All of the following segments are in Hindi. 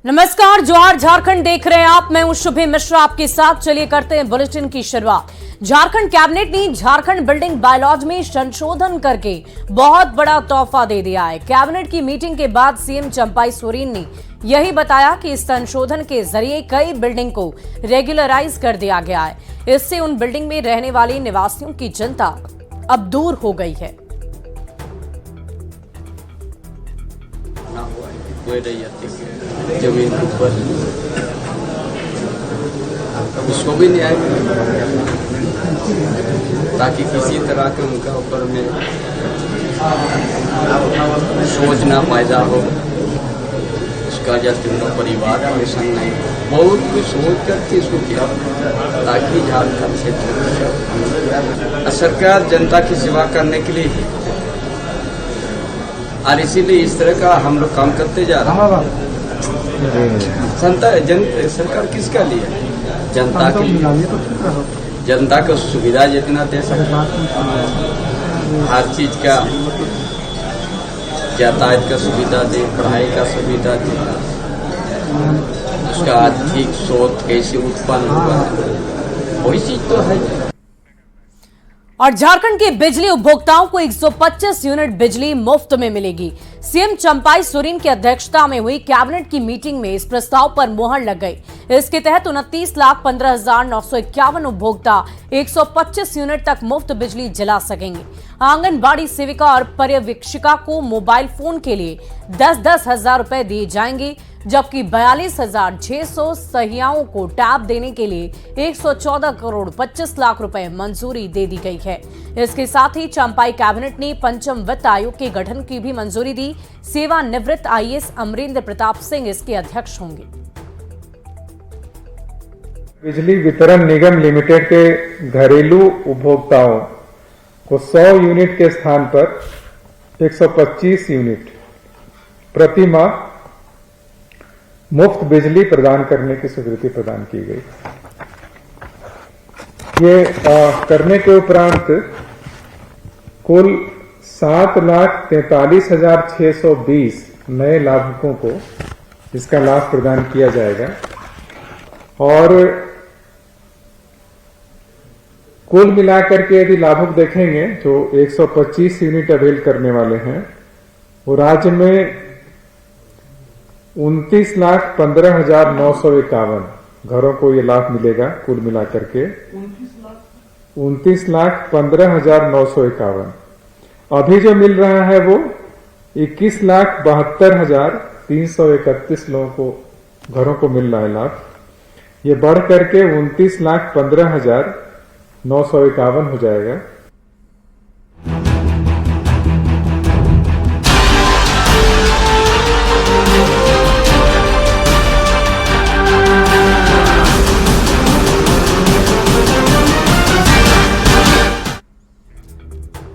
नमस्कार, जोहार झारखंड देख रहे हैं आप। मैं हूं शुभे मिश्रा आपके साथ। चलिए करते हैं बुलेटिन की शुरुआत। झारखंड कैबिनेट ने झारखंड बिल्डिंग बायलॉज में संशोधन करके बहुत बड़ा तोहफा दे दिया है। कैबिनेट की मीटिंग के बाद सीएम चंपाई सोरेन ने यही बताया कि इस संशोधन के जरिए कई बिल्डिंग को रेगुलराइज कर दिया गया है। इससे उन बिल्डिंग में रहने वाले निवासियों की चिंता अब दूर हो गई है। जमीन के ऊपर उसको भी न्याय मिले, ताकि किसी तरह के उनका ऊपर में सोच ना पैदा हो, उसका जैसे उनका परिवार परेशान नहीं हो। बहुत कुछ सोच करके इसको किया, ताकि झारखंड से सरकार जनता की सेवा करने के लिए और इसीलिए इस तरह का हम लोग काम करते जा रहे हैं। सरकार किसका लिए? जनता के लिए। जनता को सुविधा जितना दे सकता, हर चीज का यातायात का सुविधा दे, पढ़ाई का सुविधा दे, उसका आर्थिक स्रोत कैसे उत्पन्न होगा, वही चीज तो है। और झारखंड के बिजली उपभोक्ताओं को 125 यूनिट बिजली मुफ्त में मिलेगी। सीएम चंपाई सोरेन की अध्यक्षता में हुई कैबिनेट की मीटिंग में इस प्रस्ताव पर मुहर लग गई। इसके तहत 29,15,951 उपभोक्ता 125 यूनिट तक मुफ्त बिजली जला सकेंगे। आंगनबाड़ी सेविका और पर्यवेक्षिका को मोबाइल फोन के लिए 10-10 हजार रुपए दिए जाएंगे, जबकि 42,600 सहियाओं को टैब देने के लिए 114 करोड़ 25 लाख रुपए मंजूरी दे दी गई है। इसके साथ ही चंपाई कैबिनेट ने पंचम वित्त आयोग के गठन की भी मंजूरी दी। सेवानिवृत्त आईएएस अमरेंद्र प्रताप सिंह इसके अध्यक्ष होंगे। बिजली वितरण निगम लिमिटेड के घरेलू उपभोक्ताओं को 100 यूनिट के स्थान पर 125 यूनिट प्रति माह मुफ्त बिजली प्रदान करने की स्वीकृति प्रदान की गई। ये करने के उपरांत कुल 7,43,620 नए लाभुकों को इसका लाभ प्रदान किया जाएगा और कुल मिलाकर के यदि लाभुक देखेंगे जो 125 यूनिट अवेल करने वाले हैं, वो राज्य में 29,15,951 घरों को ये लाभ मिलेगा। कुल मिलाकर के 29,15,951। अभी जो मिल रहा है वो 21,72,331 लोगों को घरों को मिल रहा है लाभ। ये बढ़ करके 29,15,951 हो जाएगा।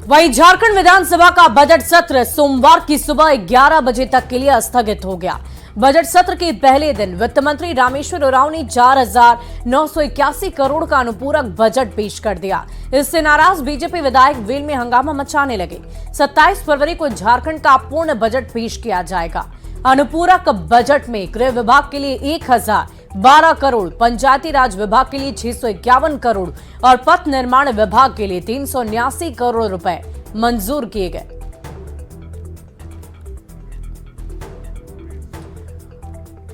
वहीं झारखंड विधानसभा का बजट सत्र सोमवार की सुबह 11 बजे तक के लिए स्थगित हो गया। बजट सत्र के पहले दिन वित्त मंत्री रामेश्वर उरांव ने 4,981 करोड़ का अनुपूरक बजट पेश कर दिया। इससे नाराज बीजेपी विधायक वेल में हंगामा मचाने लगे। 27 फरवरी को झारखंड का पूर्ण बजट पेश किया जाएगा। अनुपूरक बजट में गृह विभाग के लिए 1,012 करोड़, पंचायती राज विभाग के लिए 651 करोड़ और पथ निर्माण विभाग के लिए 379 करोड़ रुपए मंजूर किए गए।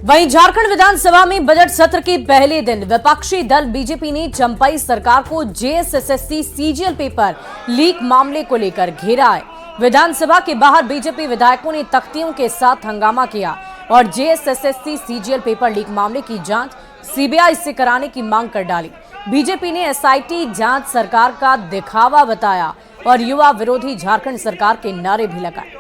वहीं झारखंड विधानसभा में बजट सत्र के पहले दिन विपक्षी दल बीजेपी ने चंपाई सरकार को जेएसएससी सीजीएल पेपर लीक मामले को लेकर घेरा है। विधानसभा के बाहर बीजेपी विधायकों ने तख्तियों के साथ हंगामा किया और जेएसएससी सीजीएल पेपर लीक मामले की जांच सीबीआई से कराने की मांग कर डाली। बीजेपी ने एसआईटी जांच सरकार का दिखावा बताया और युवा विरोधी झारखंड सरकार के नारे भी लगाए।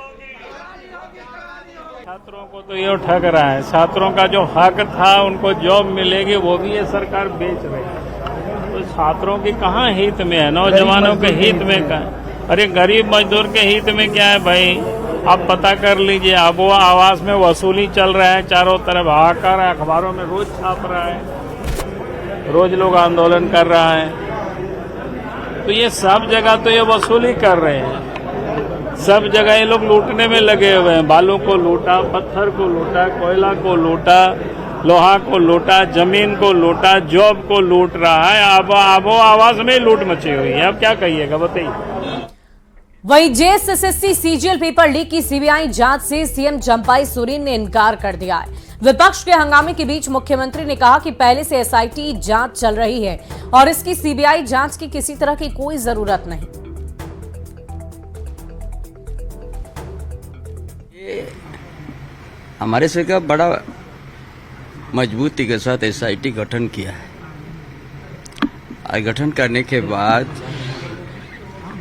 छात्रों को तो ये ठग रहा है, छात्रों का जो हक था उनको जॉब मिलेगी वो भी ये सरकार बेच रही है। तो छात्रों की कहाँ हित में है, नौजवानों के हित में कहाँ? अरे गरीब मजदूर के हित में क्या है भाई, आप पता कर लीजिए। अब वो आवास में वसूली चल रहा है, चारों तरफ हाहाकार है, अखबारों में रोज छाप रहा है, रोज लोग आंदोलन कर रहा है। तो ये सब जगह तो ये वसूली कर रहे हैं। सब जगह ये लोग लूटने में लगे हुए हैं। बालू को लूटा, पत्थर को लूटा, कोयला को लूटा, लोहा को लूटा, जमीन को लूटा, जॉब को लूट रहा है। अब आबो आवाज में लूट मची हुई है। अब क्या कहिएगा बताइए। वहीं जेएसएससी सीजीएल पेपर लीक की सीबीआई जांच से सीएम चंपाई सोरेन ने इनकार कर दिया है। विपक्ष के हंगामे के बीच मुख्यमंत्री ने कहा कि पहले से एसआईटी जांच चल रही है और इसकी सीबीआई जांच की किसी तरह की कोई जरूरत नहीं। हमारे से का बड़ा मजबूती के साथ एसआईटी गठन किया है। और गठन करने के बाद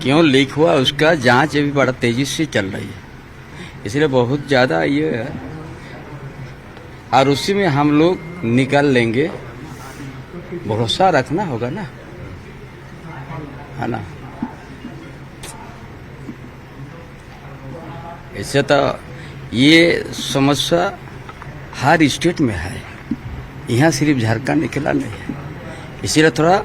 क्यों लीक हुआ उसका जांच अभी बड़ा तेजी से चल रही है, इसलिए बहुत ज़्यादा ये है और उसी में हम लोग निकाल लेंगे। भरोसा रखना होगा ना, है ना। ऐसे तो ये समस्या हर स्टेट में है, यहाँ सिर्फ झारखंड निकला नहीं है, इसीलिए थोड़ा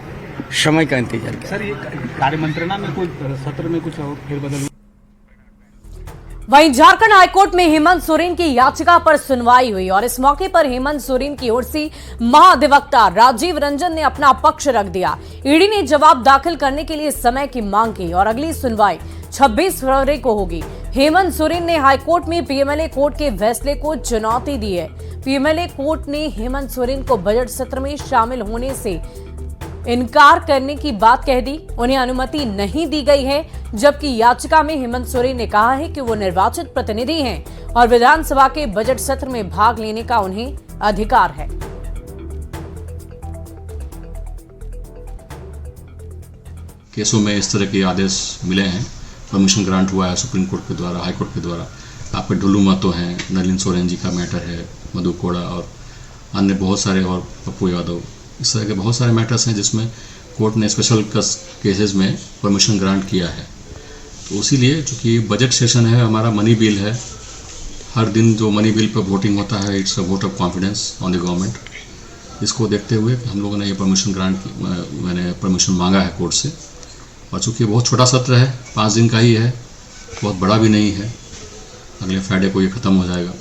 समय का इंतजार करें। सर, ये कार्य मंत्रणा में कोई सत्र में कुछ फेरबदल? वहीं झारखंड हाईकोर्ट में हेमंत सोरेन की याचिका पर सुनवाई हुई और इस मौके पर हेमंत सोरेन की ओर से महाधिवक्ता राजीव रंजन ने अपना पक्ष रख दिया। ईडी ने जवाब दाखिल करने के लिए समय की मांग की और अगली सुनवाई 26 फरवरी को होगी। हेमंत सोरेन ने हाईकोर्ट में पीएमएलए कोर्ट के फैसले को चुनौती दी है। पीएमएलए कोर्ट ने हेमंत सोरेन को बजट सत्र में शामिल होने से इनकार करने की बात कह दी। उन्हें अनुमति नहीं दी गई है, जबकि याचिका में हेमंत सोरेन ने कहा है कि वो निर्वाचित प्रतिनिधि हैं और विधानसभा के बजट सत्र में भाग लेने का उन्हें अधिकार है। केसों में इस तरह के आदेश मिले हैं, परमिशन ग्रांट हुआ है सुप्रीम कोर्ट के द्वारा, हाई कोर्ट के द्वारा। आपके डुल्लू महतो हैं, नलिन सोरेन जी का मैटर है, मधु कोड़ा और अन्य बहुत सारे, और पप्पू यादव, इस तरह के बहुत सारे मैटर्स हैं जिसमें कोर्ट ने स्पेशल केसेस में परमिशन ग्रांट किया है। तो इसीलिए चूँकि बजट सेशन है, हमारा मनी बिल है, हर दिन जो मनी बिल पर वोटिंग होता है, it's a vote of confidence on the government. इसको देखते हुए हम लोगों ने ये परमिशन मैंने परमिशन मांगा है कोर्ट से। और चूँकि बहुत छोटा सत्र है, 5 दिन का ही है, बहुत बड़ा भी नहीं है, अगले फ्राइडे को ये खत्म हो जाएगा।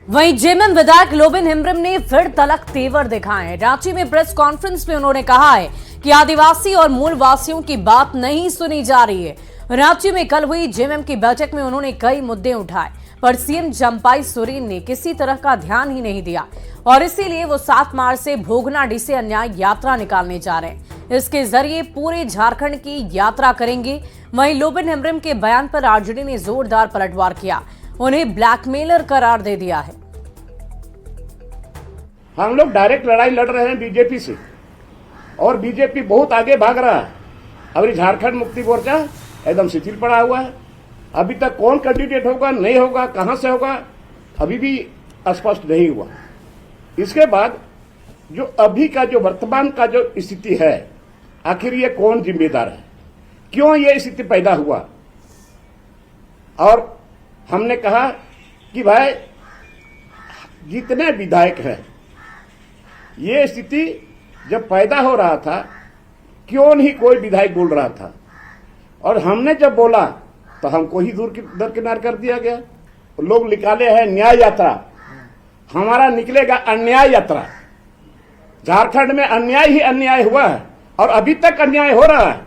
वहीं जेएमएम विधायक लोबिन हेम्ब्रम ने फिर तलक तेवर दिखाए। रांची में प्रेस कॉन्फ्रेंस में उन्होंने कहा है कि आदिवासी और मूल वासियों की बात नहीं सुनी जा रही है। रांची में कल हुई जेएमएम की बैठक में उन्होंने कई मुद्दे उठाए, पर सीएम चंपाई सोरेन ने किसी तरह का ध्यान ही नहीं दिया और इसीलिए वो 7 मार्च से भोगनाडीह से अन्याय यात्रा निकालने जा रहे हैं। इसके जरिए पूरे झारखंड की यात्रा करेंगे। वहीं लोबिन हेम्ब्रम के बयान पर आरजेडी ने जोरदार पलटवार किया, उन्हें ब्लैकमेलर करार दे दिया है। हम लोग डायरेक्ट लड़ाई लड़ रहे हैं बीजेपी से और बीजेपी बहुत आगे भाग रहा है। अभी झारखंड मुक्ति मोर्चा एकदम शिथिल पड़ा हुआ है। अभी तक कौन कैंडिडेट होगा, नहीं होगा, कहां से होगा, अभी भी स्पष्ट नहीं हुआ। इसके बाद जो अभी का जो वर्तमान का जो स्थिति है, आखिर ये कौन जिम्मेदार है, क्यों ये स्थिति पैदा हुआ। और हमने कहा कि भाई जितने विधायक हैं, ये स्थिति जब पैदा हो रहा था क्यों नहीं कोई विधायक बोल रहा था, और हमने जब बोला तो हमको ही दरकिनार कर दिया गया। लोग निकाले हैं न्याय यात्रा, हमारा निकलेगा अन्याय यात्रा। झारखंड में अन्याय ही अन्याय हुआ है और अभी तक अन्याय हो रहा है।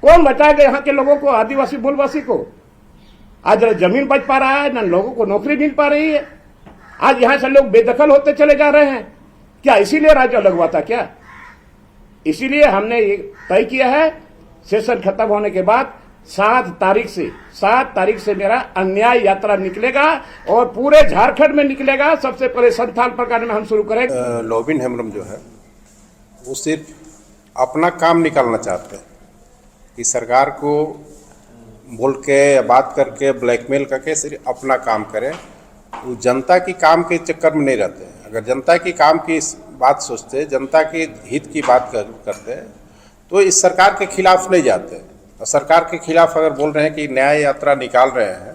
कौन बचाएगा यहाँ के लोगों को, आदिवासी मूलवासी को? आज जमीन बच पा रहा है, न लोगों को नौकरी मिल पा रही है। आज यहां से लोग बेदखल होते चले जा रहे हैं। क्या इसीलिए राज्य अलग हुआ था क्या? इसीलिए हमने ये तय किया है, सेशन खत्म होने के बाद 7 तारीख से मेरा अन्याय यात्रा निकलेगा और पूरे झारखंड में निकलेगा। सबसे पहले संथाल प्रकार में हम शुरू करेंगे। लोबिन हेम्ब्रम जो है वो सिर्फ अपना काम निकालना चाहते हैं कि सरकार को बोल के या बात करके ब्लैकमेल करके सिर्फ अपना काम करें। वो जनता की काम के चक्कर में नहीं रहते। अगर जनता की काम की बात सोचते, जनता के हित की बात करते तो इस सरकार के खिलाफ नहीं जाते। और सरकार के खिलाफ अगर बोल रहे हैं कि न्याय यात्रा निकाल रहे हैं,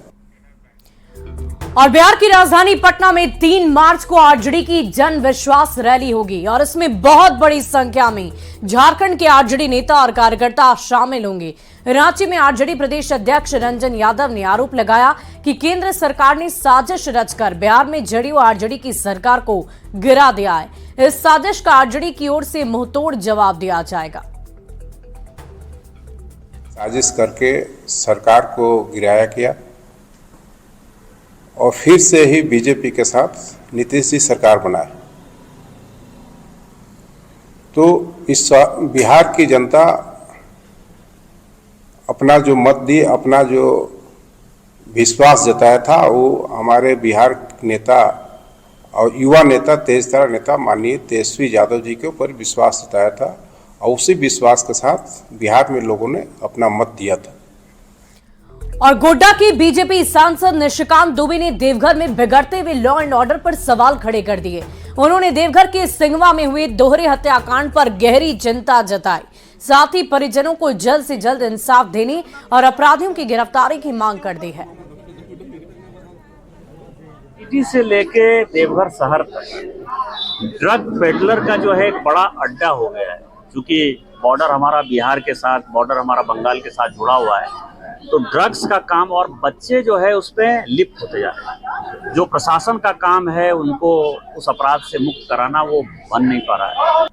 और बिहार की राजधानी पटना में 3 मार्च को आरजेडी की जन विश्वास रैली होगी और इसमें बहुत बड़ी संख्या में झारखंड के आरजेडी नेता और कार्यकर्ता शामिल होंगे। रांची में आरजेडी प्रदेश अध्यक्ष रंजन यादव ने आरोप लगाया कि केंद्र सरकार ने साजिश रचकर बिहार में जेडीयू आरजेडी की सरकार को गिरा दिया है। इस साजिश का आरजेडी की ओर से मुंहतोड़ जवाब दिया जाएगा। साजिश करके सरकार को गिराया गया और फिर से ही बीजेपी के साथ नीतीश जी सरकार बनाए। तो इस बिहार की जनता अपना जो मत दी, अपना जो विश्वास जताया था, वो हमारे बिहार नेता और युवा नेता, तेजतर्रा नेता माननीय तेजस्वी यादव जी के ऊपर विश्वास जताया था और उसी विश्वास के साथ बिहार में लोगों ने अपना मत दिया था। और गोड्डा के बीजेपी सांसद निशिकांत दुबे ने देवघर में बिगड़ते हुए लॉ एंड ऑर्डर पर सवाल खड़े कर दिए। उन्होंने देवघर के सिंगवा में हुए दोहरे हत्याकांड पर गहरी चिंता जताई। साथ ही परिजनों को जल्द से जल्द इंसाफ देने और अपराधियों की गिरफ्तारी की मांग कर दी है। सिटी से लेके देवघर शहर तक ड्रग पेडलर का जो है एक बड़ा अड्डा हो गया है। क्योंकि बॉर्डर हमारा बिहार के साथ, बॉर्डर हमारा बंगाल के साथ जुड़ा हुआ है, तो ड्रग्स का काम और बच्चे जो है उस पर लिप्त होते जा रहे हैं। जो प्रशासन का काम है उनको उस अपराध से मुक्त कराना, वो बन नहीं पा रहा है।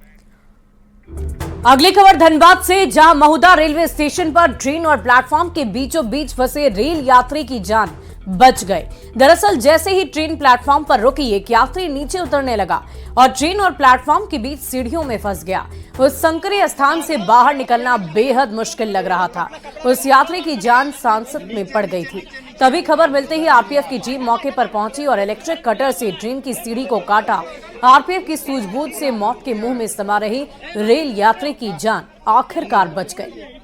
अगली खबर धनबाद से, जहां महुदा रेलवे स्टेशन पर ट्रेन और प्लेटफॉर्म के बीचों बीच फंसे रेल यात्री की जान बच गए। दरअसल जैसे ही ट्रेन प्लेटफॉर्म पर रुकी, एक यात्री नीचे उतरने लगा और ट्रेन और प्लेटफॉर्म के बीच सीढ़ियों में फंस गया। उस संकरे स्थान से बाहर निकलना बेहद मुश्किल लग रहा था। उस यात्री की जान सांसत में पड़ गई थी। तभी खबर मिलते ही आरपीएफ की टीम मौके पर पहुंची और इलेक्ट्रिक कटर से ट्रेन की सीढ़ी को काटा। आरपीएफ की सूझबूझ से मौत के मुंह में समा रही रेल यात्री की जान आखिरकार बच गई।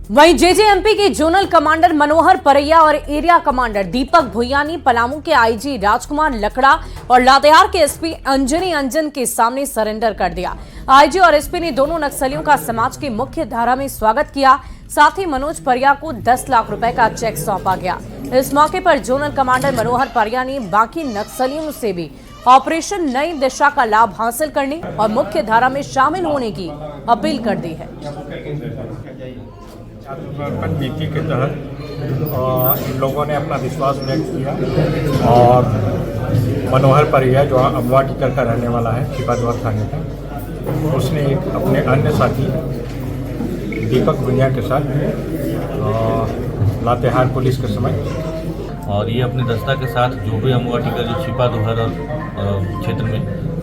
वहीं जेजेएमपी के जोनल कमांडर मनोहर परैया और एरिया कमांडर दीपक भुइयानी, पलामू के आईजी राजकुमार लकड़ा और लातेहार के एसपी अंजनी अंजन के सामने सरेंडर कर दिया। आईजी और एसपी ने दोनों नक्सलियों का समाज की मुख्य धारा में स्वागत किया। साथ ही मनोज परैया को 10 लाख रुपए का चेक सौंपा गया। इस मौके पर जोनल कमांडर मनोहर परैया ने बाकी नक्सलियों से भी ऑपरेशन नई दिशा का लाभ हासिल करने और मुख्य धारा में शामिल होने की अपील कर दी है। समर्पण नीति के तहत इन लोगों ने अपना विश्वास व्यक्त किया और मनोहर परैया, जो अमवा टीकर का रहने वाला है छिपाद्वार थाने का, उसने अपने अन्य साथी दीपक भुइया के साथ लातेहार पुलिस के समय और ये अपने दस्ता के साथ जो भी अमवा टीकर जो छिपाद्वार क्षेत्र में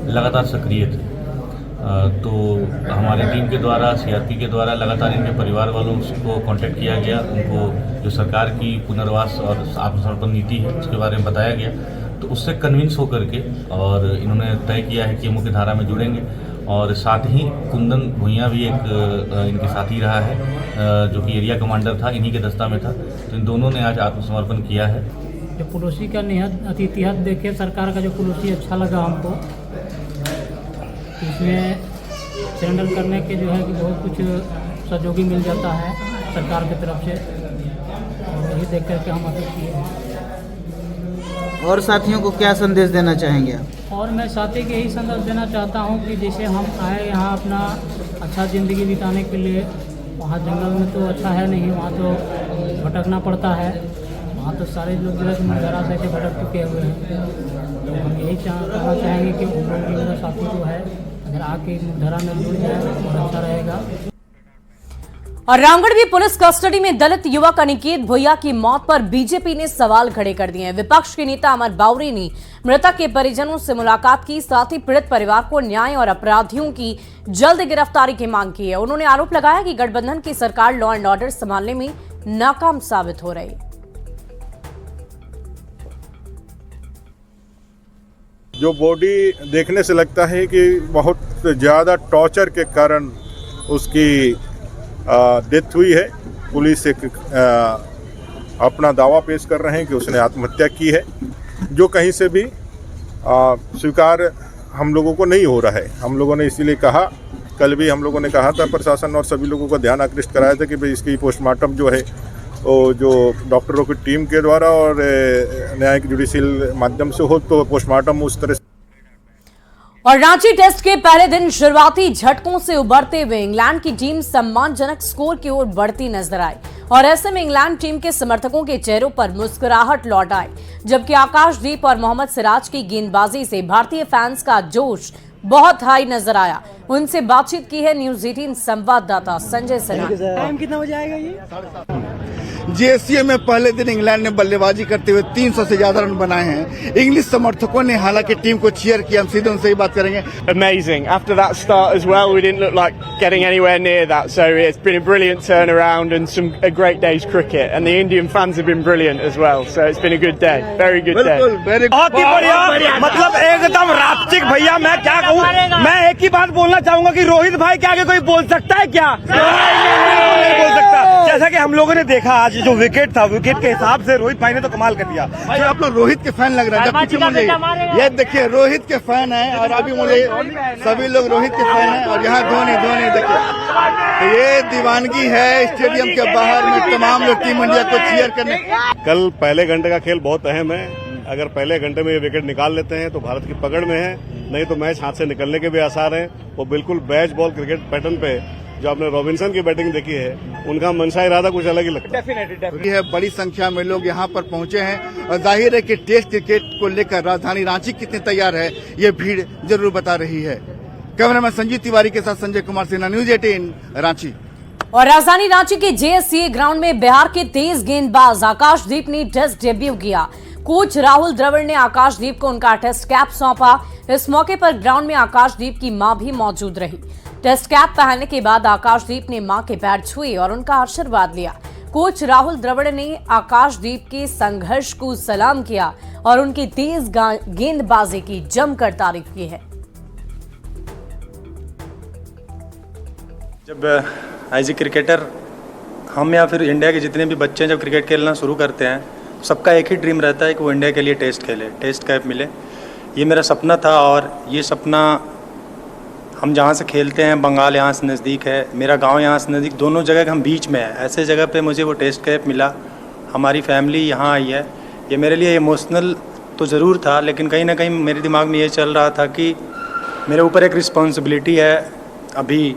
लगातार सक्रिय थे, तो हमारी टीम के द्वारा, सीआरपी के द्वारा लगातार इनके परिवार वालों को कांटेक्ट किया गया। उनको जो सरकार की पुनर्वास और आत्मसमर्पण नीति है उसके बारे में बताया गया, तो उससे कन्विंस होकर के और इन्होंने तय किया है कि मुख्य धारा में जुड़ेंगे। और साथ ही कुंदन भुइया भी एक इनके साथी रहा है, जो कि एरिया कमांडर था, इन्हीं के दस्ता में था। तो इन दोनों ने आज आत्मसमर्पण किया है। जो पुलिसी का निहत इतिहास देखे सरकार का, जो पुलिसी अच्छा लगा हमको। इसमें सरेंडर करने के जो है कि बहुत कुछ सहयोगी मिल जाता है सरकार की तरफ से, और यही देख करके हम अपील किए। और साथियों को क्या संदेश देना चाहेंगे आप? और मैं साथी के यही संदेश देना चाहता हूँ कि जैसे हम आए यहाँ अपना अच्छा ज़िंदगी बिताने के लिए, वहाँ जंगल में तो अच्छा है नहीं, वहाँ तो भटकना पड़ता है। वहाँ तो सारे लोग जो है मुंडरा से भटक चुके हुए हैं। तो हम यही कहना चाहेंगे कि उन लोग मेरा साथी जो है अगर आके मुंडरा में जुड़ जाए तो अच्छा रहेगा। और रामगढ़ की पुलिस कस्टडी में दलित युवक अनिकेत भुइया की मौत पर बीजेपी ने सवाल खड़े कर दिए हैं। विपक्ष के नेता अमर बावरी ने मृतक के परिजनों से मुलाकात की, साथ ही पीड़ित परिवार को न्याय और अपराधियों की जल्द गिरफ्तारी की मांग की है। उन्होंने आरोप लगाया कि गठबंधन की सरकार लॉ एंड ऑर्डर संभालने में नाकाम साबित हो रही। जो बॉडी देखने से लगता है कि बहुत ज़्यादा टॉर्चर के कारण उसकी डेथ हुई है। पुलिस एक अपना दावा पेश कर रहे हैं कि उसने आत्महत्या की है, जो कहीं से भी स्वीकार हम लोगों को नहीं हो रहा है। हम लोगों ने इसीलिए कहा कल भी हम लोगों ने कहा था प्रशासन और सभी लोगों का ध्यान आकृष्ट कराया था कि भाई इसकी पोस्टमार्टम जो है वो जो डॉक्टरों की टीम के द्वारा और न्यायिक जुडिशियल माध्यम से हो तो पोस्टमार्टम उस तरह से। और रांची टेस्ट के पहले दिन शुरुआती झटकों से उबरते हुए इंग्लैंड की टीम सम्मानजनक स्कोर की ओर बढ़ती नजर आई और ऐसे में इंग्लैंड टीम के समर्थकों के चेहरों पर मुस्कुराहट लौट आई, जबकि आकाशदीप और मोहम्मद सिराज की गेंदबाजी से भारतीय फैंस का जोश बहुत हाई नजर आया। उनसे बातचीत की है न्यूज 18 संवाददाता संजय सिन्हा। टाइम कितना बजे आएगा ये? जेएससीए में पहले दिन इंग्लैंड ने बल्लेबाजी करते हुए 300 से ज्यादा रन बनाए हैं। इंग्लिश समर्थकों ने हालांकि टीम को चीयर किया। हम सीधे उनसे ही बात करेंगे। Amazing. After that start as well, we didn't look like getting anywhere near that. So it's been a brilliant turnaround and a great day's cricket. And the Indian fans have been brilliant as well. So it's been a good day. Very good day. बहुत ही बढ़िया, मतलब एकदम राप्तिक भैया। मैं क्या कहूँ, मैं एक ही बात बोलना चाहूंगा कि रोहित भाई के आगे कोई बोल सकता है क्या? नहीं बोल सकता। जैसा कि हम लोगों ने देखा आज जो विकेट था, विकेट के हिसाब से रोहित भाई ने तो कमाल कर दिया। भाई आप लोग रोहित के फैन लग रहे हैं। पीछे मुझे ये देखिए, रोहित के फैन हैं और अभी मुझे सभी लोग रोहित के फैन हैं और यहाँ धोनी देखिए, तो ये दीवानगी है स्टेडियम के बाहर में तमाम लोग टीम इंडिया को चीयर करने। कल पहले घंटे का खेल बहुत अहम है। अगर पहले घंटे में ये विकेट निकाल लेते हैं तो भारत की पकड़ में है, नहीं तो मैच हाथ से निकलने के भी आसार हैं। वो बिल्कुल बैच बॉल क्रिकेट पैटर्न पे जो आपने रॉबिन्सन की बैटिंग देखी है, उनका मनसा इरादा कुछ अलग ही लगता है। बड़ी संख्या में लोग यहाँ पर पहुंचे हैं और जाहिर है कि टेस्ट क्रिकेट को लेकर राजधानी रांची कितनी तैयार है, ये भीड़ जरूर बता रही है। कैमरामैन संजीव तिवारी के साथ संजय कुमार सिन्हा, न्यूज 18 रांची। और राजधानी रांची के जेएससीए ग्राउंड में बिहार के तेज गेंदबाज आकाशदीप ने टेस्ट डेब्यू किया। कोच राहुल द्रविड़ ने आकाशदीप को उनका टेस्ट कैप सौंपा। इस मौके पर ग्राउंड में आकाशदीप की मां भी मौजूद रही। टेस्ट कैप पहनने के बाद आकाशदीप ने मां के पैर छुए और उनका आशीर्वाद लिया। कोच राहुल द्रविड़ ने आकाशदीप के संघर्ष को सलाम किया और उनकी तेज गेंदबाजी की जमकर तारीफ की है। जब एज ए क्रिकेटर हम या फिर इंडिया के जितने भी बच्चे जब क्रिकेट खेलना शुरू करते हैं, सबका एक ही ड्रीम रहता है कि वो इंडिया के लिए टेस्ट खेले, टेस्ट कैप मिले। ये मेरा सपना था और ये सपना हम जहाँ से खेलते हैं, बंगाल यहाँ से नज़दीक है, मेरा गांव यहाँ से नज़दीक, दोनों जगह हम बीच में है। ऐसे जगह पे मुझे वो टेस्ट कैप मिला, हमारी फैमिली यहाँ आई है। ये मेरे लिए इमोशनल तो ज़रूर था, लेकिन कहीं ना कहीं मेरे दिमाग में ये चल रहा था कि मेरे ऊपर एक रिस्पॉन्सिबिलिटी है। अभी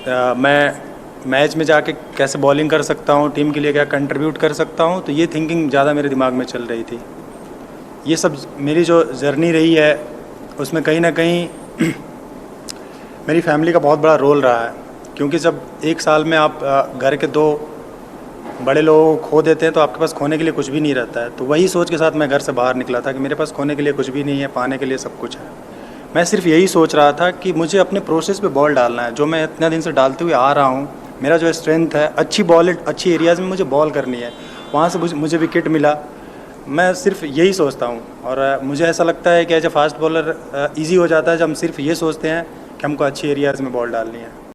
मैं मैच में जाके कैसे बॉलिंग कर सकता हूँ, टीम के लिए क्या कंट्रीब्यूट कर सकता हूँ, तो ये थिंकिंग ज़्यादा मेरे दिमाग में चल रही थी। ये सब मेरी जो जर्नी रही है उसमें कहीं ना कहीं मेरी फैमिली का बहुत बड़ा रोल रहा है, क्योंकि जब एक साल में आप घर के 2 बड़े लोगों को खो देते हैं तो आपके पास खोने के लिए कुछ भी नहीं रहता है। तो वही सोच के साथ मैं घर से बाहर निकला था कि मेरे पास खोने के लिए कुछ भी नहीं है, पाने के लिए सब कुछ है। मैं सिर्फ यही सोच रहा था कि मुझे अपने प्रोसेस पे बॉल डालना है, जो मैं इतना दिन से डालते हुए आ रहा हूँ। मेरा जो स्ट्रेंथ है, अच्छी बॉल, अच्छी एरियाज़ में मुझे बॉल करनी है, वहाँ से मुझे विकेट मिला। मैं सिर्फ यही सोचता हूँ और मुझे ऐसा लगता है कि as a fast bowler easy हो जाता है जब हम सिर्फ ये सोचते हैं कि हमको अच्छी एरियाज़ में बॉल डालनी है।